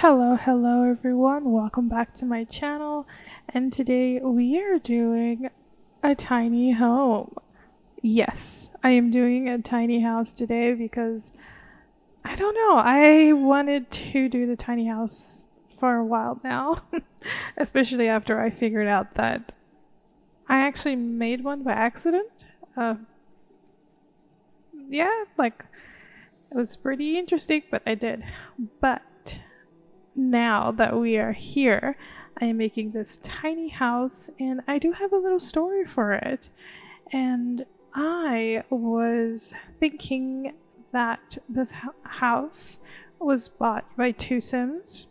Hello everyone, welcome back to my channel, and today we are doing a tiny home. Yes, I am doing a tiny house today because, I don't know, I wanted to do the tiny house for a while now, especially after I figured out that I actually made one by accident. Yeah, like, it was pretty interesting, but I did. But now that we are here, I am making this tiny house and I do have a little story for it. And I was thinking that this house was bought by two Sims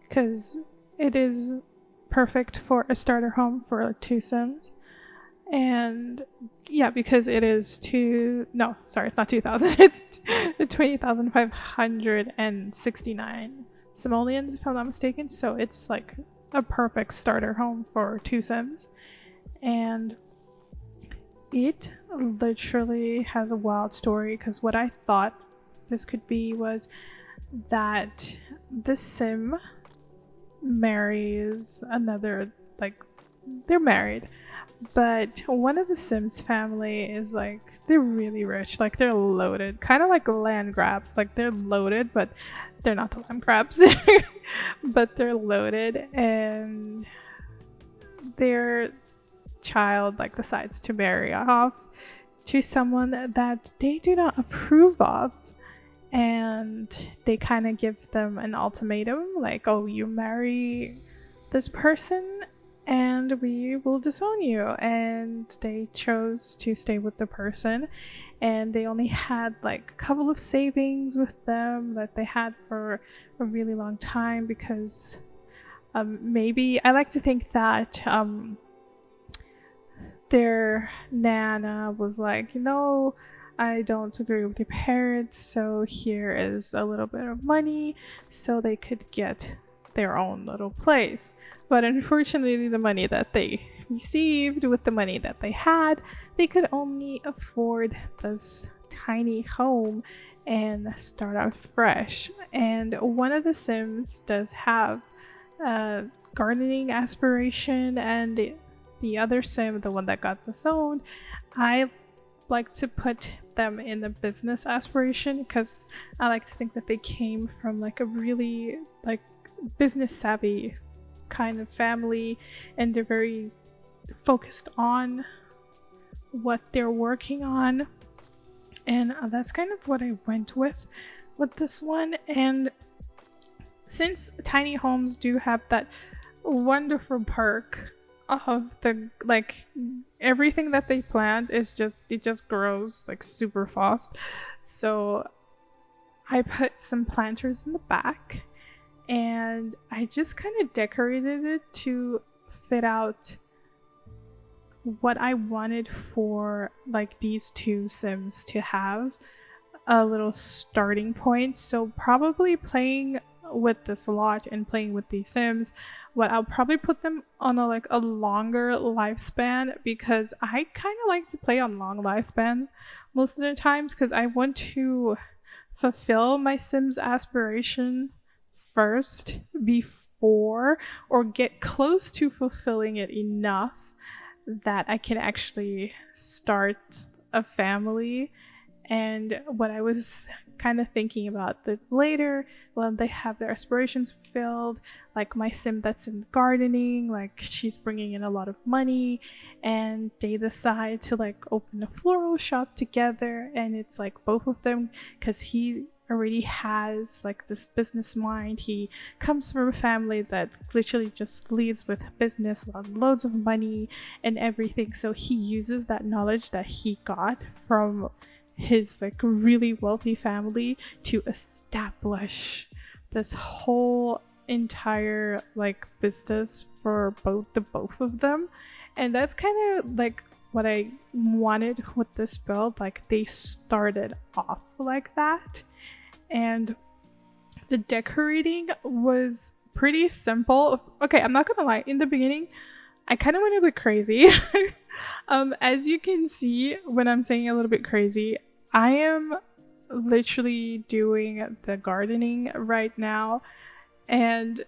because it is perfect for a starter home for two Sims. And yeah, because it is no, sorry, it's not 2,000, it's 20,569 simoleons, if I'm not mistaken. So it's like a perfect starter home for two Sims. And it literally has a wild story because what I thought this could be was that the Sim marries another, like, they're married. But one of the Sims family is like, they're really rich, like they're loaded, kind of like land grabs, like they're loaded, but they're not the land grabs, but they're loaded, and their child like decides to marry off to someone that they do not approve of, and they kind of give them an ultimatum like, oh, you marry this person and we will disown you. And they chose to stay with the person, and they only had like a couple of savings with them that they had for a really long time because maybe I like to think that their nana was like, I don't agree with your parents, so here is a little bit of money so they could get their own little place. But unfortunately, the money that they received with the money that they had, they could only afford this tiny home and start out fresh. And one of the Sims does have a gardening aspiration, and the other Sim, the one that got disowned, I like to put them in the business aspiration because I like to think that they came from like a really like business savvy kind of family, and they're very focused on what they're working on. And that's kind of what I went with this one. And since tiny homes do have that wonderful perk of the like everything that they plant is it just grows like super fast, so I put some planters in the back and I just kind of decorated it to fit out what I wanted for like these two Sims to have a little starting point. So probably playing with this a lot and playing with these Sims, what I'll probably put them on a longer lifespan, because I kind of like to play on long lifespan most of the times because I want to fulfill my Sims aspiration first before, or get close to fulfilling it enough that I can actually start a family. And what I was kind of thinking about that later, when they have their aspirations fulfilled, like my Sim that's in gardening, like she's bringing in a lot of money, and they decide to like open a floral shop together, and it's like both of them, because he already has like this business mind. He comes from a family that literally just leads with business, loads of money and everything, so he uses that knowledge that he got from his like really wealthy family to establish this whole entire like business for both of them. And that's kind of like what I wanted with this build. Like they started off like that, and the decorating was pretty simple. Okay, I'm not gonna lie, in the beginning I kind of went a bit crazy. As you can see, when I'm saying a little bit crazy, I am literally doing the gardening right now, And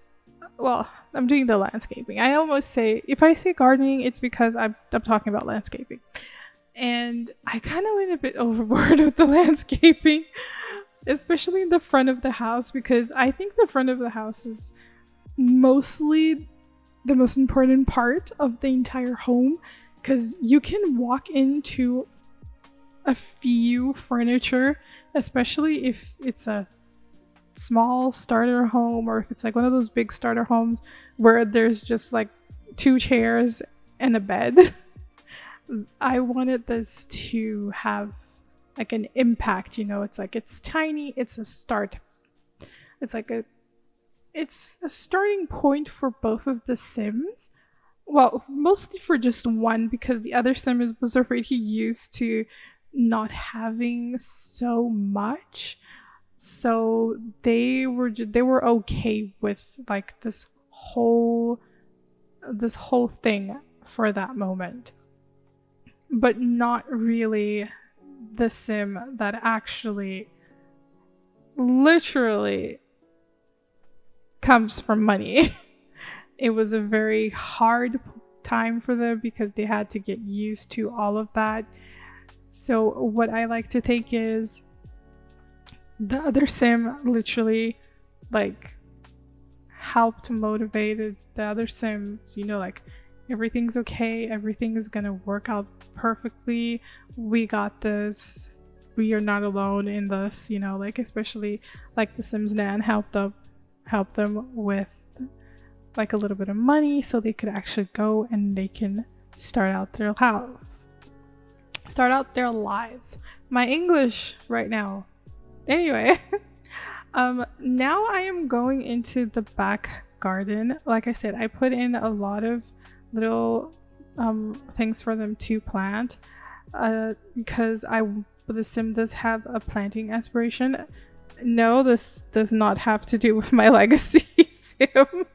well, I'm doing the landscaping. I almost say, if I say gardening, it's because I'm talking about landscaping. And I kind of went a bit overboard with the landscaping, especially in the front of the house, because I think the front of the house is mostly the most important part of the entire home, because you can walk into a few furniture, especially if it's a small starter home, or if it's like one of those big starter homes where there's just like 2 chairs and a bed. I wanted this to have like an impact, you know. It's like, it's tiny, it's a start, it's like it's a starting point for both of the Sims. Well, mostly for just one, because the other Sim was already used to not having so much. So they were okay with like this whole thing for that moment, but not really the Sim that actually literally comes from money. It was a very hard time for them because they had to get used to all of that. So what I like to think is the other Sim literally like helped motivate the other Sims, you know, like, everything's okay, everything is gonna work out perfectly, we got this, we are not alone in this, you know, like, especially like the Sims Nan helped them with like a little bit of money so they could actually go and they can start out their lives. My English right now. Anyway, now I am going into the back garden. Like I said, I put in a lot of little things for them to plant because the Sim does have a planting aspiration. No, this does not have to do with my legacy Sim.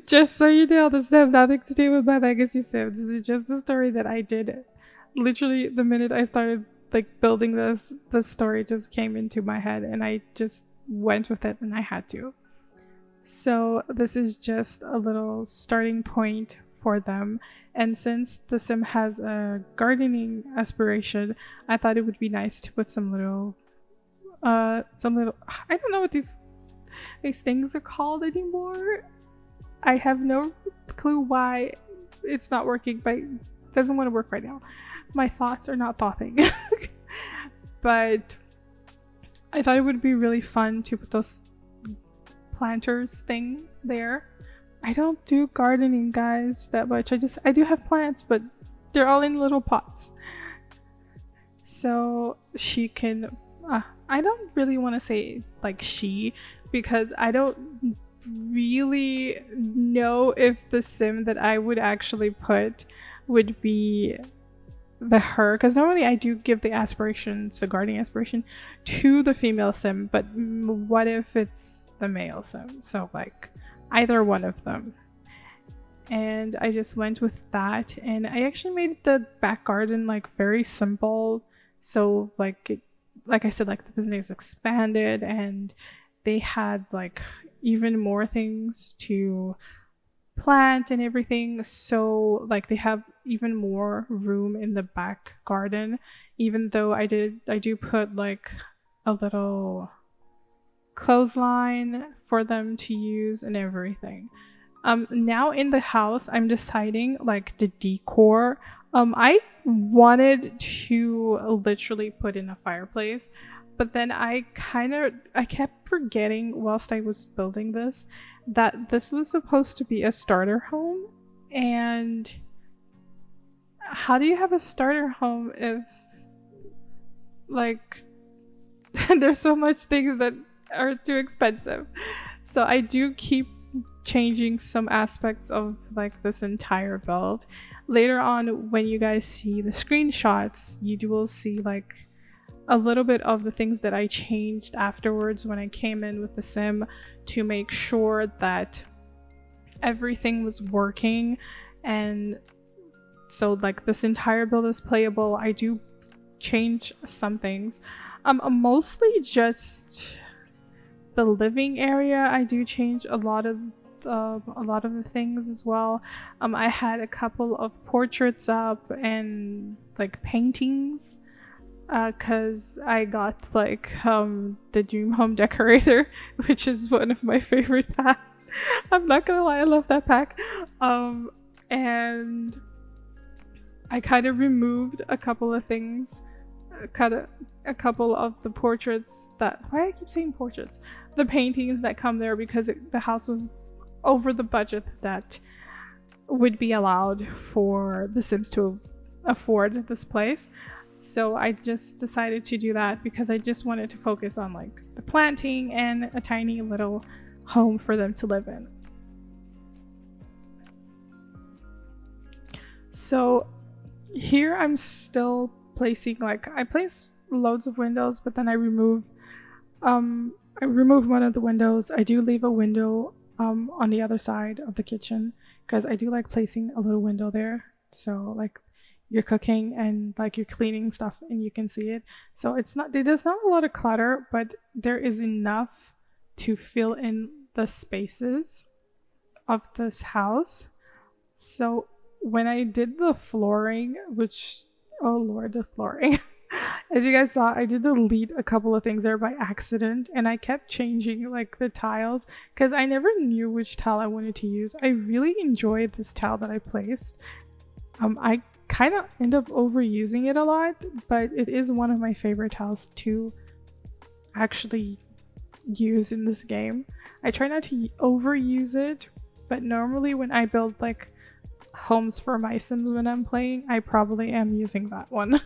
Just so you know, this has nothing to do with my legacy Sim. This is just a story that I did. Literally, the minute I started like building this, the story just came into my head and I just went with it and I had to. So this is just a little starting point for them. And since the Sim has a gardening aspiration, I thought it would be nice to put some little I don't know what these things are called anymore. I have no clue why it's not working, but it doesn't want to work right now. My thoughts are not thoughting. But I thought it would be really fun to put those planters thing there. I don't do gardening, guys, that much. I do have plants, but they're all in little pots. So she can I don't really want to say like she, because I don't really know if the Sim that I would actually put would be the her, because normally I do give the gardening aspiration to the female Sim, but what if it's the male Sim? So like either one of them. And I just went with that, and I actually made the back garden like very simple. So like I said, like the business expanded and they had like even more things to plant and everything. So like they have even more room in the back garden, even though I do put like a little clothesline for them to use and everything. Now in the house, I'm deciding like the decor. I wanted to literally put in a fireplace, but then I kept forgetting whilst I was building this that this was supposed to be a starter home. And how do you have a starter home if like there's so much things that are too expensive? So I do keep changing some aspects of like this entire build. Later on, when you guys see the screenshots, you will see like a little bit of the things that I changed afterwards when I came in with the Sim to make sure that everything was working. And so like this entire build is playable. I do change some things, mostly just the living area, I do change a lot of the things as well. I had a couple of portraits up and like paintings, because I got like the Dream Home Decorator, which is one of my favorite packs. I'm not gonna lie, I love that pack. And I kind of removed a couple of things, a couple of the portraits that, why I keep saying portraits, the paintings that come there, because the house was over the budget that would be allowed for the Sims to afford this place. So I just decided to do that because I just wanted to focus on like the planting and a tiny little home for them to live in. So here I'm still placing, like, I place loads of windows, but then I remove one of the windows. I do leave a window on the other side of the kitchen because I do like placing a little window there, so like you're cooking and like you're cleaning stuff and you can see it. So there's not a lot of clutter, but there is enough to fill in the spaces of this house. So when I did the flooring, which, oh lord, the flooring, as you guys saw, I did delete a couple of things there by accident, and I kept changing like the tiles because I never knew which tile I wanted to use. I really enjoyed this tile that I placed. I kind of end up overusing it a lot, but it is one of my favorite tiles to actually use in this game. I try not to overuse it, but normally when I build like homes for my Sims when I'm playing, I probably am using that one.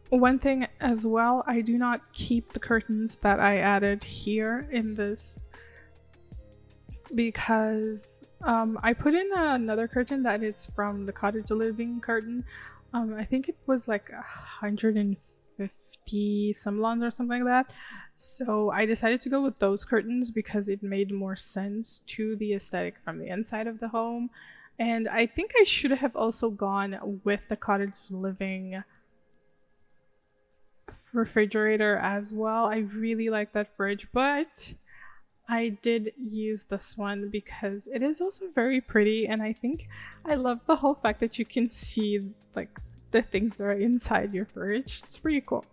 One thing as well, I do not keep the curtains that I added here in this because I put in another curtain that is from the Cottage Living curtain. I think it was like 150 simlons or something like that. So I decided to go with those curtains because it made more sense to the aesthetic from the inside of the home. And I think I should have also gone with the Cottage Living refrigerator as well. I really like that fridge, but I did use this one because it is also very pretty, and I think I love the whole fact that you can see like the things that are inside your fridge. It's pretty cool.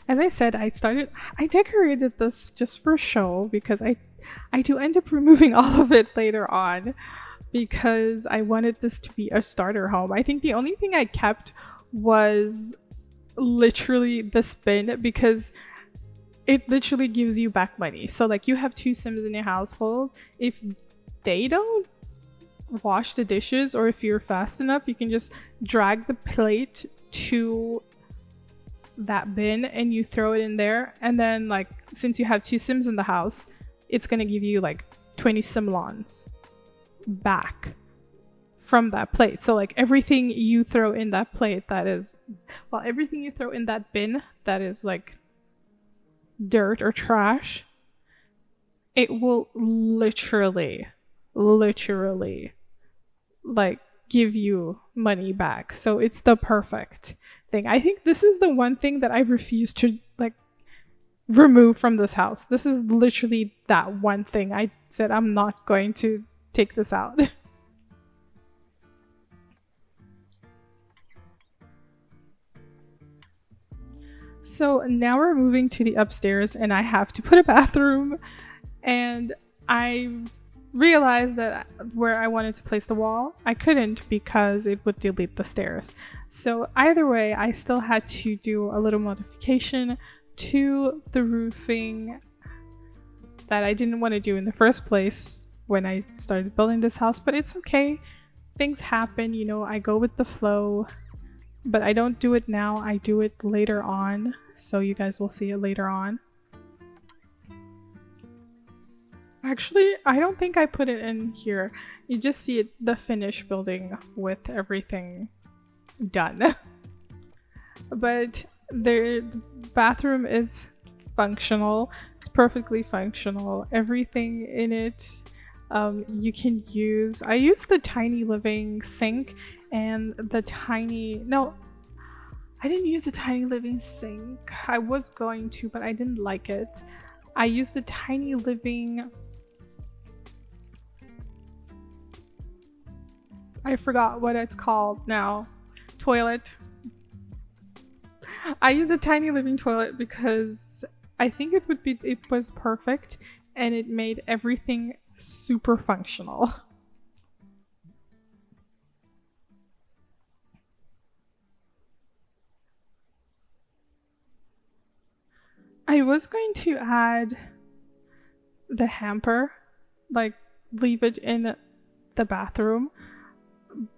As I said, I decorated this just for show because I do end up removing all of it later on because I wanted this to be a starter home. I think the only thing I kept was literally the bin because it literally gives you back money. So like you have 2 Sims in your household, if they don't wash the dishes or if you're fast enough, you can just drag the plate to that bin and you throw it in there, and then like since you have 2 Sims in the house, it's gonna give you like 20 simlons back from that plate. So like everything you throw in that plate that is, well, everything you throw in that bin that is like dirt or trash, it will literally like give you money back. So it's the perfect thing. I think this is the one thing that I refuse to like remove from this house. This is literally that one thing I said I'm not going to take this out. So now we're moving to the upstairs and I have to put a bathroom, and I realized that where I wanted to place the wall, I couldn't because it would delete the stairs. So either way, I still had to do a little modification to the roofing that I didn't want to do in the first place when I started building this house, but it's okay. Things happen, you know, I go with the flow. But I don't do it now, I do it later on, so you guys will see it later on. Actually, I don't think I put it in here. You just see it, the finished building with everything done. But the bathroom is functional. It's perfectly functional. Everything in it you can use. I use the Tiny Living sink and the tiny... No, I didn't use the Tiny Living sink. I was going to, but I didn't like it. I used the Tiny Living... I forgot what it's called now. Toilet. I use a Tiny Living toilet because I think it was perfect and it made everything super functional. I was going to add the hamper, like leave it in the bathroom,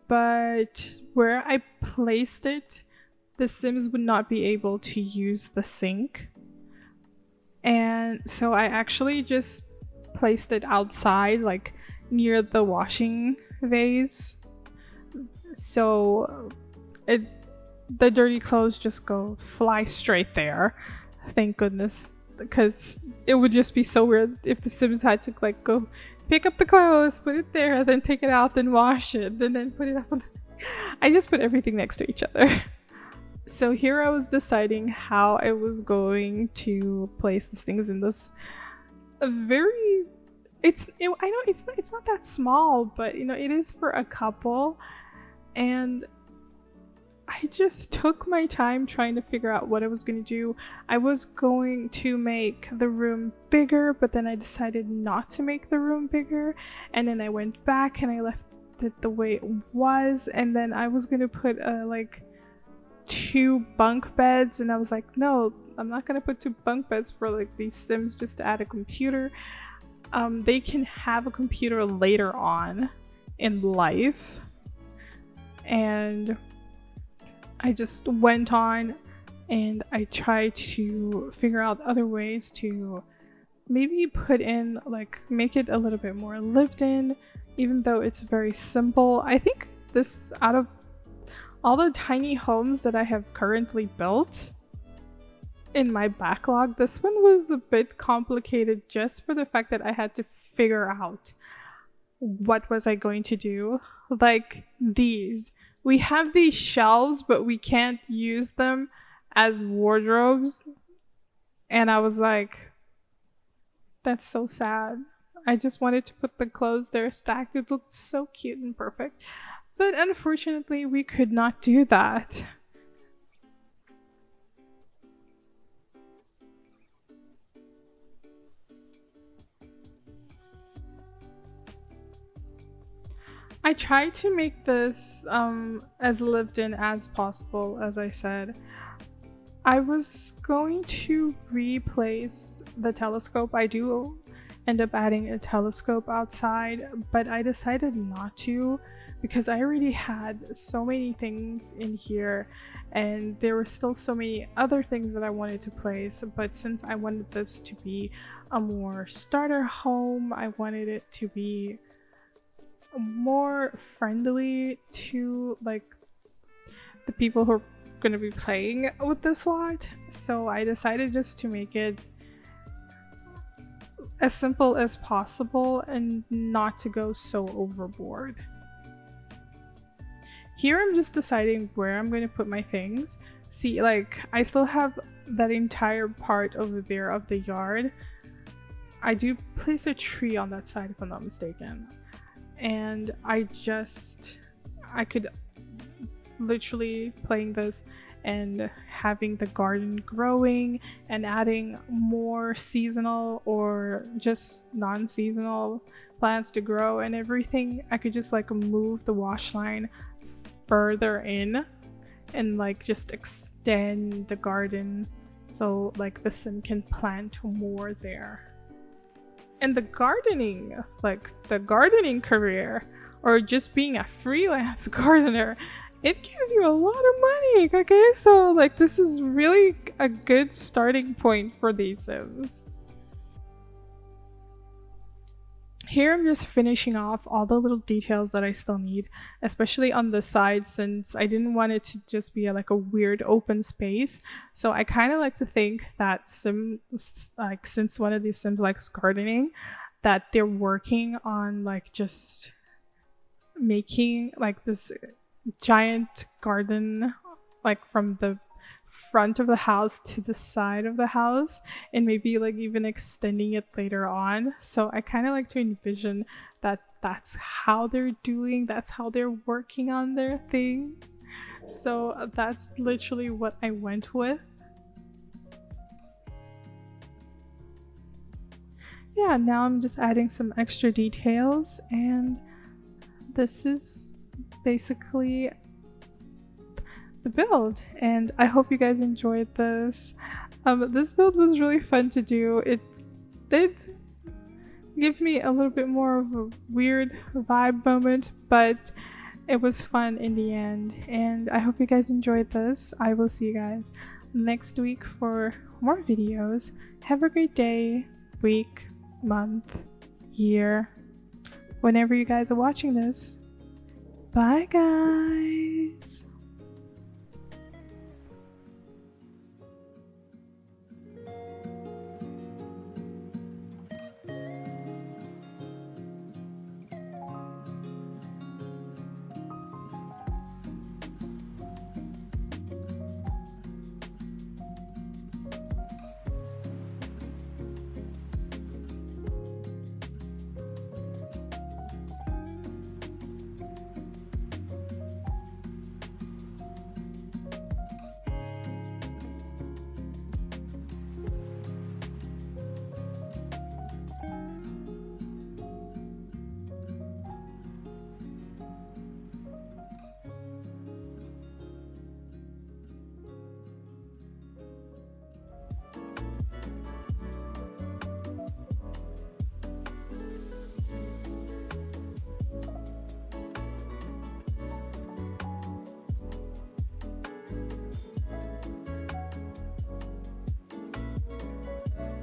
but where I placed it, the Sims would not be able to use the sink. And so I actually just placed it outside, like near the washing vase. So the dirty clothes just fly straight there. Thank goodness, because it would just be so weird if the Sims had to like go pick up the clothes, put it there, then take it out, then wash it, and then put it up on I just put everything next to each other. So here I was deciding how I was going to place these things in this very... I know it's not that small, but you know, it is for a couple. And I just took my time trying to figure out what I was going to do. I was going to make the room bigger, but then I decided not to make the room bigger. And then I went back and I left it the way it was. And then I was going to put like 2 bunk beds, and I was like, no, I'm not going to put 2 bunk beds for like these Sims just to add a computer. They can have a computer later on in life. And I just went on and I tried to figure out other ways to maybe put in, like, make it a little bit more lived in, even though it's very simple. I think this, out of all the tiny homes that I have currently built in my backlog, this one was a bit complicated just for the fact that I had to figure out what was I going to do. Like these. We have these shelves, but we can't use them as wardrobes. And I was like, that's so sad. I just wanted to put the clothes there stacked. It looked so cute and perfect. But unfortunately, we could not do that. I tried to make this as lived in as possible, as I said. I was going to replace the telescope. I do end up adding a telescope outside, but I decided not to because I already had so many things in here and there were still so many other things that I wanted to place. But since I wanted this to be a more starter home, I wanted it to be more friendly to like the people who are going to be playing with this lot. So I decided just to make it as simple as possible and not to go so overboard. Here I'm just deciding where I'm going to put my things. See, like, I still have that entire part over there of the yard. I do place a tree on that side if I'm not mistaken. And I could literally playing this and having the garden growing and adding more seasonal or just non-seasonal plants to grow and everything. I could just like move the wash line further in and like just extend the garden so like the Sim can plant more there. And the gardening career, or just being a freelance gardener, it gives you a lot of money, okay? So like this is really a good starting point for these Sims. Here I'm just finishing off all the little details that I still need, especially on the side, since I didn't want it to just be like a weird open space. So I kind of like to think that since one of these Sims likes gardening, that they're working on like just making like this giant garden, like from the front of the house to the side of the house, and maybe like even extending it later on. So I kind of like to envision that that's how they're working on their things. So that's literally what I went with. Yeah, now I'm just adding some extra details, and this is basically the build, and I hope you guys enjoyed this. This build was really fun to do. It did give me a little bit more of a weird vibe moment, but it was fun in the end, and I hope you guys enjoyed this. I will see you guys next week for more videos. Have a great day, week, month, year, whenever you guys are watching this. Bye guys!